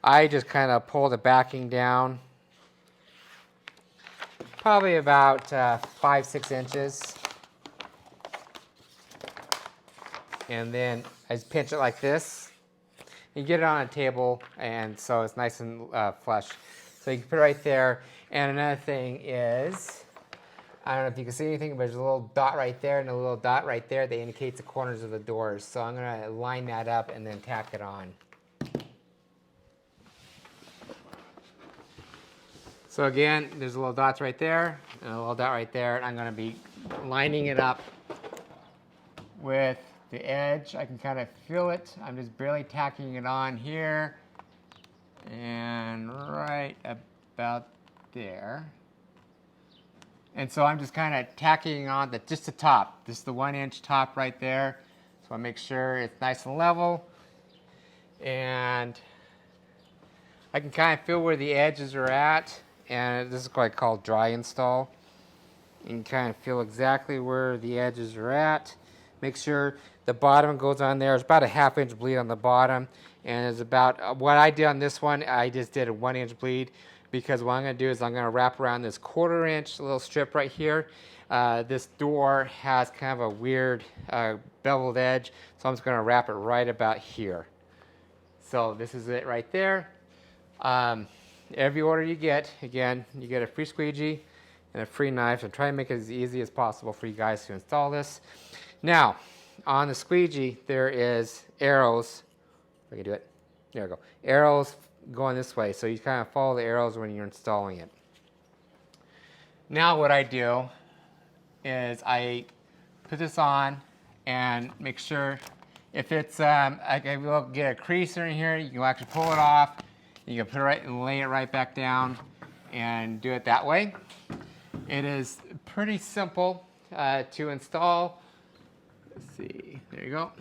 I just kind of pull the backing down, probably about 5-6 inches. And then I just pinch it like this. You get it on a table, and so it's nice and flush. So you can put it right there. And another thing is, I don't know if you can see anything, but there's a little dot right there and a little dot right there that indicates the corners of the doors. So I'm going to line that up and then tack it on. So again, there's a little dots right there and a little dot right there. And I'm going to be lining it up with the edge. I can kind of feel it. I'm just barely tacking it on here and right about there. And so I'm just kind of tacking on just the top. This is the 1-inch top right there. So I make sure it's nice and level. And I can kind of feel where the edges are at. And this is what I call dry install. You can kind of feel exactly where the edges are at. Make sure the bottom goes on there. It's about a 1/2 inch bleed on the bottom. And it's about, what I did on this one, I just did a 1-inch bleed, because what I'm going to do is I'm going to wrap around this 1/4 inch little strip right here. This door has kind of a weird beveled edge, so I'm just going to wrap it right about here. So this is it right there. Every order you get, again, you get a free squeegee and a free knife. So try to make it as easy as possible for you guys to install this. Now, on the squeegee, there is arrows. If I can do it. There we go. Arrows going this way, so you kind of follow the arrows when you're installing it. Now what I do is I put this on and make sure if it's, I will get a crease in here, you can actually pull it off. You can put it right and lay it right back down and do it that way. It is pretty simple to install. Let's see, there you go.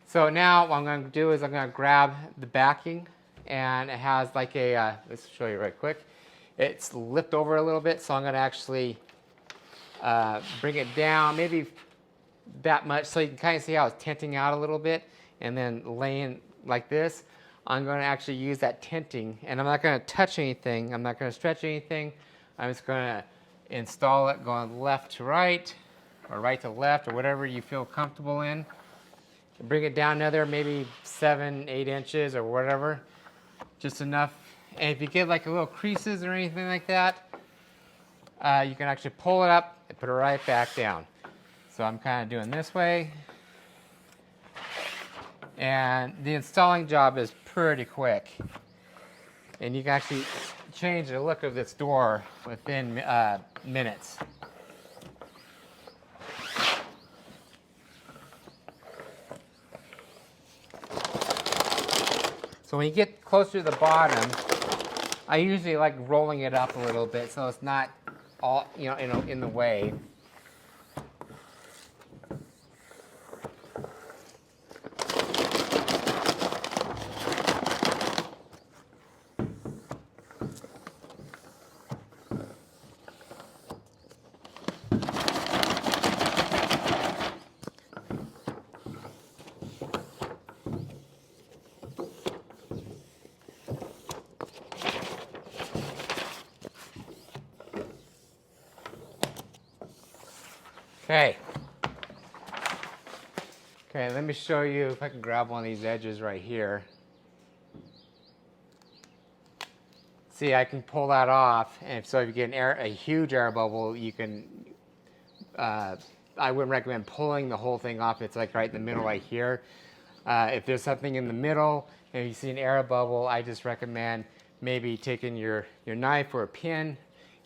So now what I'm going to do is I'm going to grab the backing, and it has like a, let's show you right quick. It's lift over a little bit, so I'm going to actually bring it down, maybe that much, so you can kind of see how it's tinting out a little bit, and then laying like this. I'm going to actually use that tinting, and I'm not going to touch anything. I'm not going to stretch anything. I'm just going to install it going left to right, or right to left, or whatever you feel comfortable in. Bring it down another maybe 7-8 inches or whatever, just enough. And if you get like a little creases or anything like that, you can actually pull it up and put it right back down. So I'm kind of doing this way. And the installing job is pretty quick. And you can actually change the look of this door within minutes. So when you get closer to the bottom, I usually like rolling it up a little bit so it's not all, in the way. Okay. Okay, let me show you if I can grab one of these edges right here. See, I can pull that off, and so if you get a huge air bubble, you can, I wouldn't recommend pulling the whole thing off. It's like right in the middle right here. If there's something in the middle and you see an air bubble, I just recommend maybe taking your knife or a pin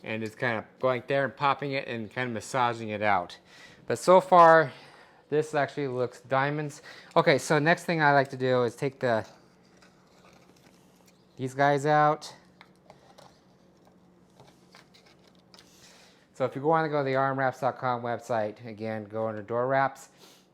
and just kind of going there and popping it and kind of massaging it out. But so far, this actually looks diamonds. Okay, so next thing I like to do is take these guys out. So if you want to go to the armwraps.com website, again, go under door wraps.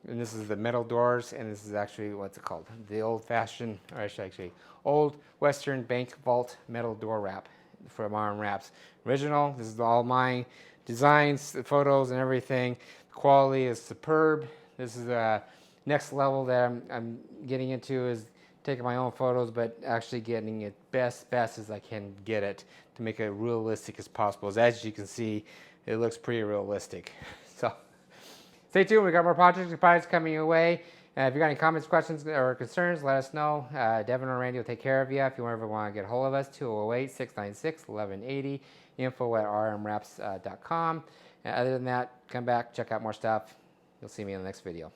And this is the metal doors, and this is actually, what's it called? The old-fashioned, or actually, old Western bank vault metal door wrap from Arm Wraps. Original, this is all my designs, the photos, and everything. The quality is superb. This is the next level that I'm getting into is taking my own photos, but actually getting it best as I can get it to make it realistic as possible. As you can see, it looks pretty realistic. So stay tuned. We got more projects and products coming your way. If you got any comments, questions, or concerns, let us know. Devin or Randy will take care of you. If you ever want to get a hold of us, 208-696-1180, info@rmwraps.com. Other than that, come back, check out more stuff. You'll see me in the next video.